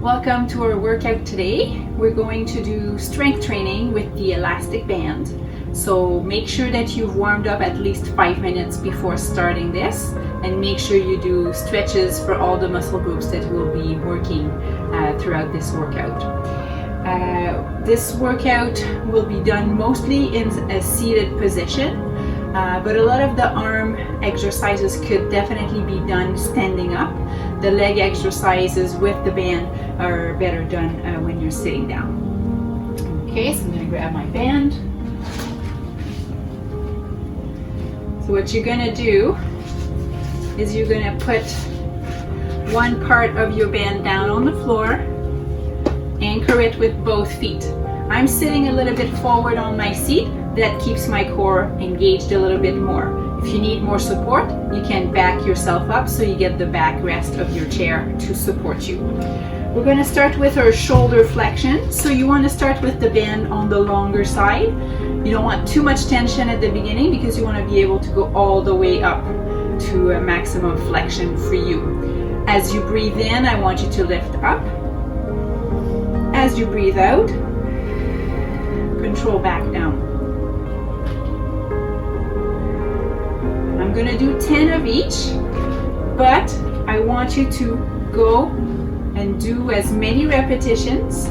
Welcome to our workout today. We're going to do strength training with the elastic band. So make sure that you've warmed up at least 5 minutes before starting this, and make sure you do stretches for all the muscle groups that we'll be working throughout this workout. This workout will be done mostly in a seated position. But a lot of the arm exercises could definitely be done standing up. The leg exercises with the band are better done when you're sitting down. Okay, so I'm going to grab my band. So what you're going to do is you're going to put one part of your band down on the floor, anchor it with both feet. I'm sitting a little bit forward on my seat. That keeps my core engaged a little bit more. If you need more support, you can back yourself up so you get the backrest of your chair to support you. We're going to start with our shoulder flexion. So you want to start with the band on the longer side. You don't want too much tension at the beginning because you want to be able to go all the way up to a maximum flexion for you. As you breathe in, I want you to lift up. As you breathe out, control back down. I'm going to do 10 of each, but I want you to go and do as many repetitions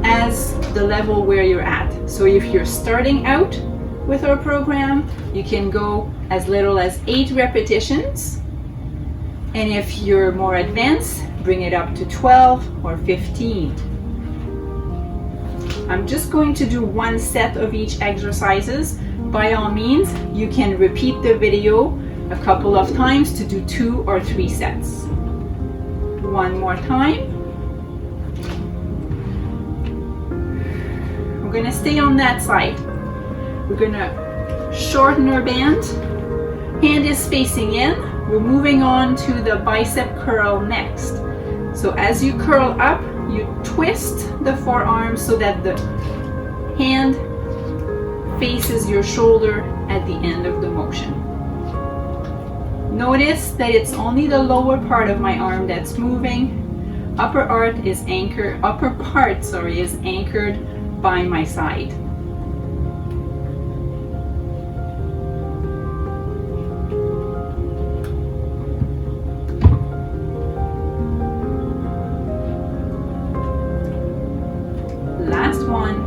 as the level where you're at. So if you're starting out with our program, you can go as little as 8 repetitions. And if you're more advanced, bring it up to 12 or 15. I'm just going to do one set of each exercises. By all means, you can repeat the video a couple of times to do 2 or 3 sets. One more time. We're going to stay on that side. We're going to shorten our band. Hand is facing in. We're moving on to the bicep curl next. So as you curl up, you twist the forearm so that the hand faces your shoulder at the end of the motion. Notice that it's only the lower part of my arm that's moving. Upper part is anchored by my side. Last one.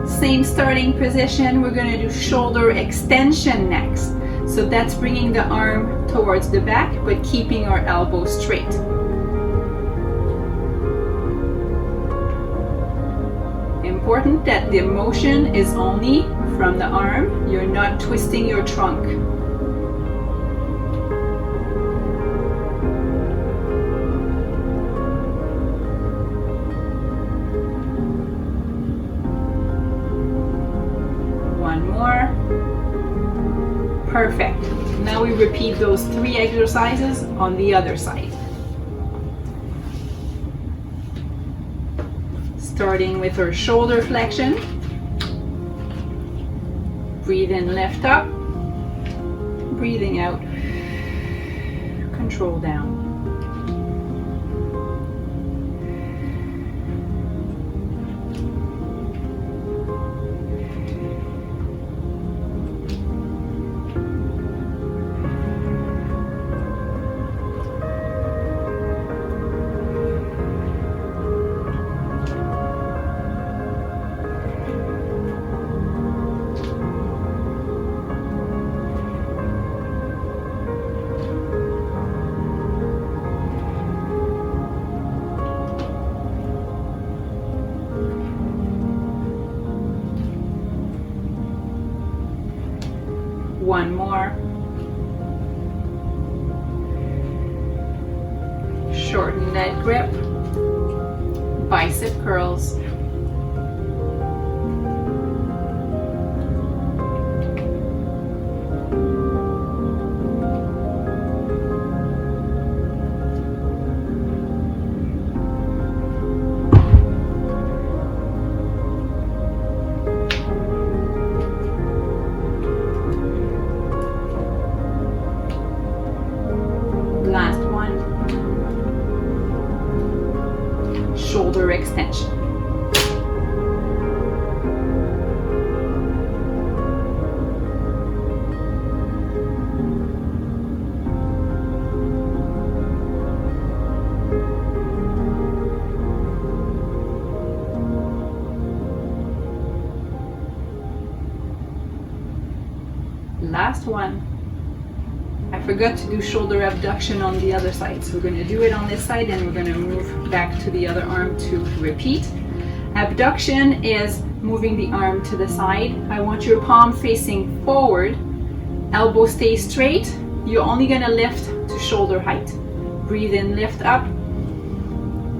Same starting position. We're going to do shoulder extension next. So that's bringing the arm towards the back, but keeping our elbow straight. Important that the motion is only from the arm. You're not twisting your trunk. One more. Perfect. Now we repeat those 3 exercises on the other side. Starting with our shoulder flexion. Breathe in, lift up. Breathing out, control down. One more. Shorten that grip. Bicep curls. shoulder extension. Last one. I forgot to do shoulder abduction on the other side, so we're going to do it on this side and we're going to move back to the other arm to repeat. Abduction is moving the arm to the side. I want your palm facing forward, elbow stays straight. You're only going to lift to shoulder height. Breathe in, lift up,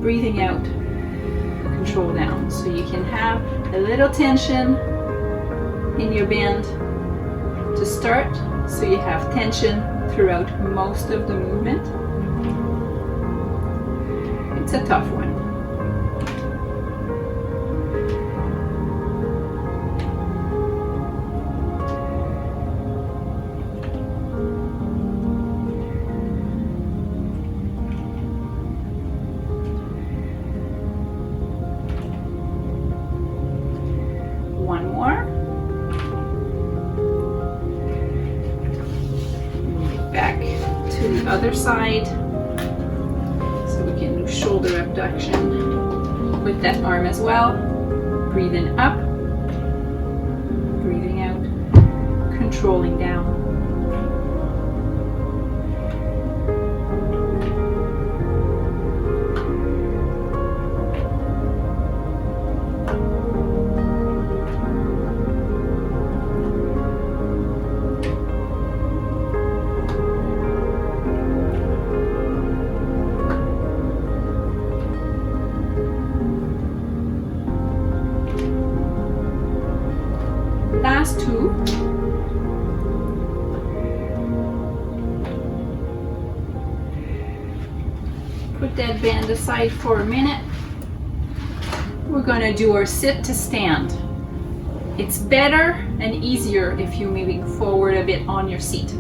breathing out, control down. So you can have a little tension in your band to start, so you have tension throughout most of the movement. It's a tough one. One more. Back to the other side, so we can do shoulder abduction with that arm as well. Breathing up, breathing out, controlling down. Last two. Put that band aside for a minute. We're going to do our sit to stand. It's better and easier if you're moving forward a bit on your seat.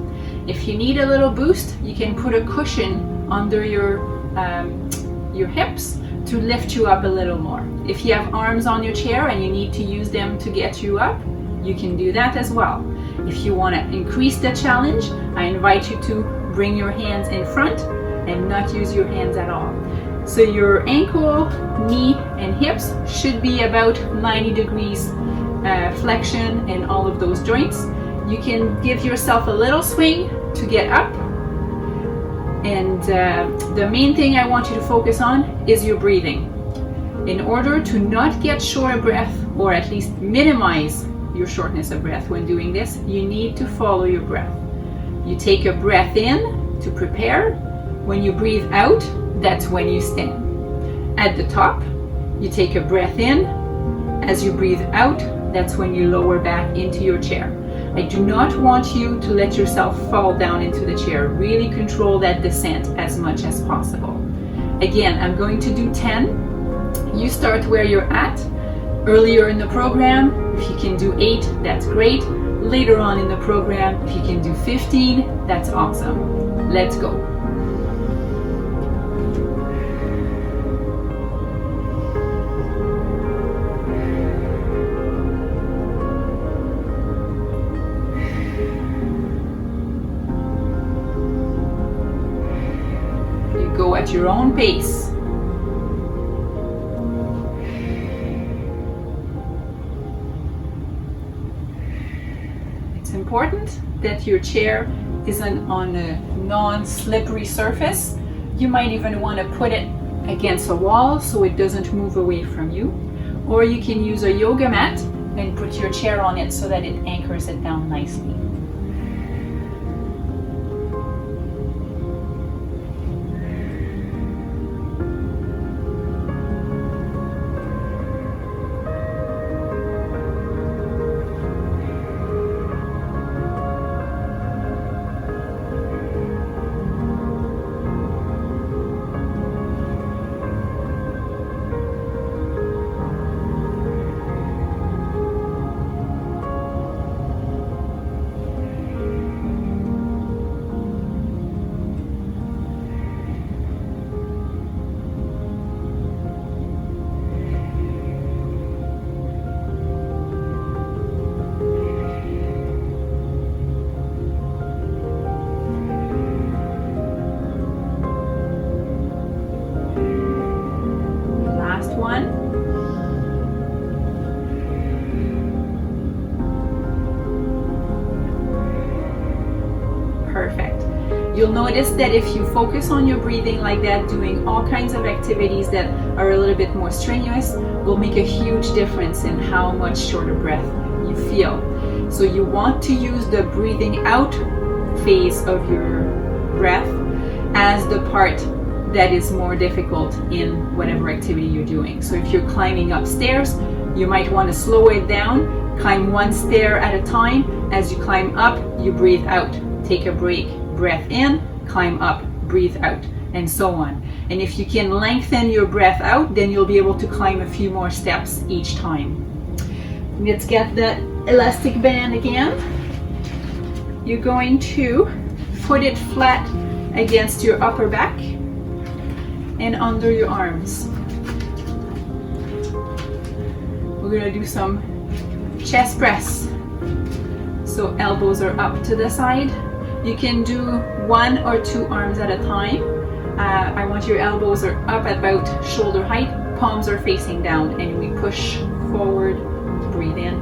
If you need a little boost, you can put a cushion under your hips to lift you up a little more. If you have arms on your chair and you need to use them to get you up, you can do that as well. If you want to increase the challenge, I invite you to bring your hands in front and not use your hands at all. So your ankle, knee, and hips should be about 90 degrees flexion in all of those joints. You can give yourself a little swing to get up. And the main thing I want you to focus on is your breathing. In order to not get short of breath, or at least minimize your shortness of breath when doing this, you need to follow your breath. You take a breath in to prepare. When you breathe out, that's when you stand. At the top, you take a breath in. As you breathe out, that's when you lower back into your chair. I do not want you to let yourself fall down into the chair. Really control that descent as much as possible. Again, I'm going to do 10. You start where you're at. Earlier in the program, if you can do 8, that's great. Later on in the program, if you can do 15, that's awesome. Let's go. You go at your own pace. It's important that your chair isn't on a non-slippery surface. You might even want to put it against a wall so it doesn't move away from you. Or you can use a yoga mat and put your chair on it so that it anchors it down nicely. You'll notice that if you focus on your breathing like that, doing all kinds of activities that are a little bit more strenuous, will make a huge difference in how much shorter breath you feel. So you want to use the breathing out phase of your breath as the part that is more difficult in whatever activity you're doing. So if you're climbing upstairs, you might want to slow it down, climb one stair at a time. As you climb up, you breathe out, take a break, breath in, climb up, breathe out, and so on. And if you can lengthen your breath out, then you'll be able to climb a few more steps each time. Let's get the elastic band again. You're going to put it flat against your upper back and under your arms. We're going to do some chest press. So elbows are up to the side. You can do 1 or 2 arms at a time. I want your elbows are up at about shoulder height, palms are facing down, and we push forward, breathe in,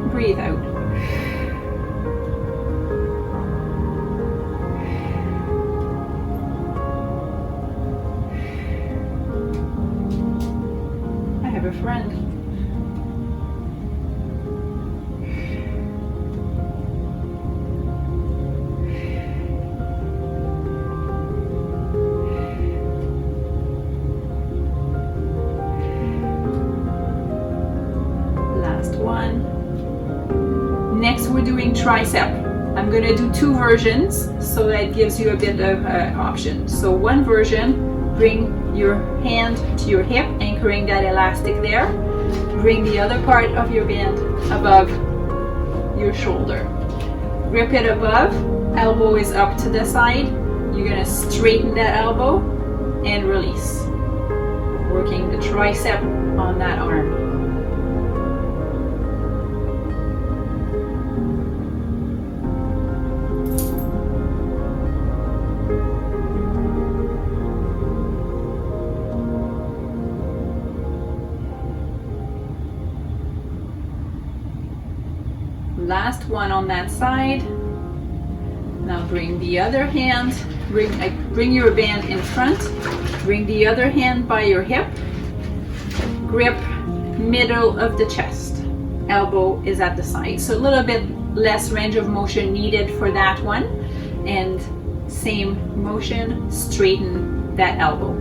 breathe out. I have a friend. Next we're doing tricep. I'm going to do 2 versions so that gives you a bit of option. So one version, bring your hand to your hip, anchoring that elastic there. Bring the other part of your band above your shoulder. Grip it above, elbow is up to the side. You're going to straighten that elbow and release. Working the tricep on that arm. Last one on that side. Now bring the other hand, bring your band in front, bring the other hand by your hip, grip middle of the chest, elbow is at the side. So a little bit less range of motion needed for that one, and same motion, straighten that elbow.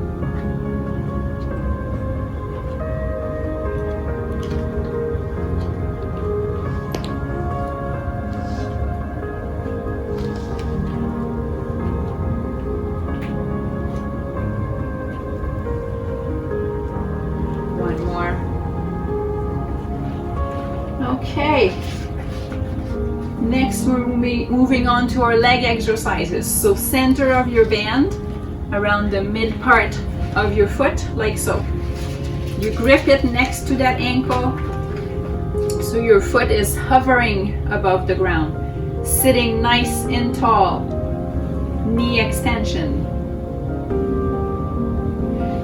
Okay, next we're moving on to our leg exercises. So center of your band around the mid part of your foot, like so. You grip it next to that ankle, so your foot is hovering above the ground. Sitting nice and tall, knee extension.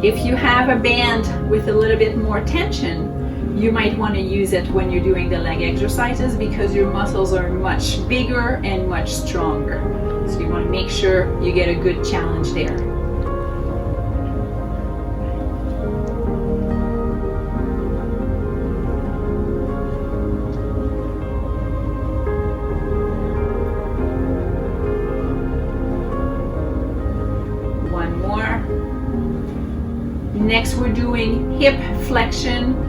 If you have a band with a little bit more tension, you might want to use it when you're doing the leg exercises because your muscles are much bigger and much stronger. So you want to make sure you get a good challenge there. One more. Next we're doing hip flexion.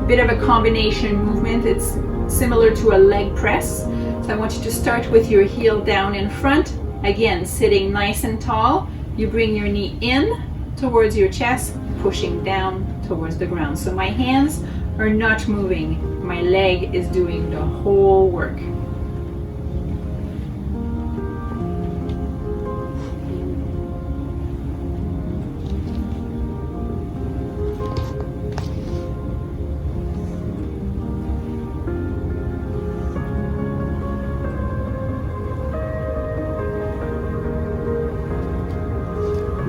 Bit of a combination movement. It's similar to a leg press. So I want you to start with your heel down in front. Again, sitting nice and tall. You bring your knee in towards your chest, pushing down towards the ground. So my hands are not moving. My leg is doing the whole work.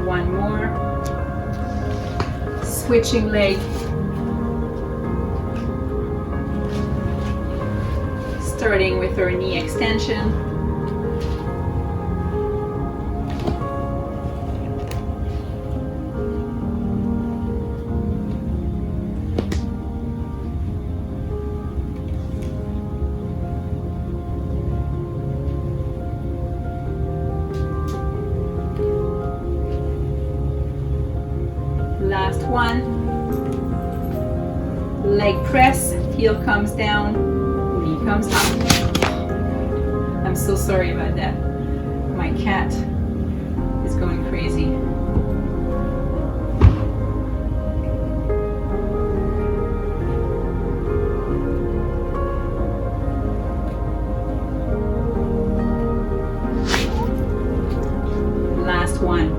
One more. Switching leg. Starting with our knee extension. Leg press, heel comes down, knee comes up. I'm so sorry about that. My cat is going crazy. Last one.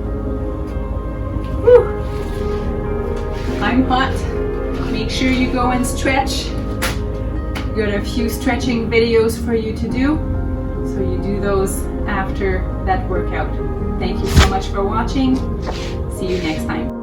Whew. I'm hot. Make sure you go and stretch. Got a few stretching videos for you to do, so you do those after that workout. Thank you so much for watching. See you next time.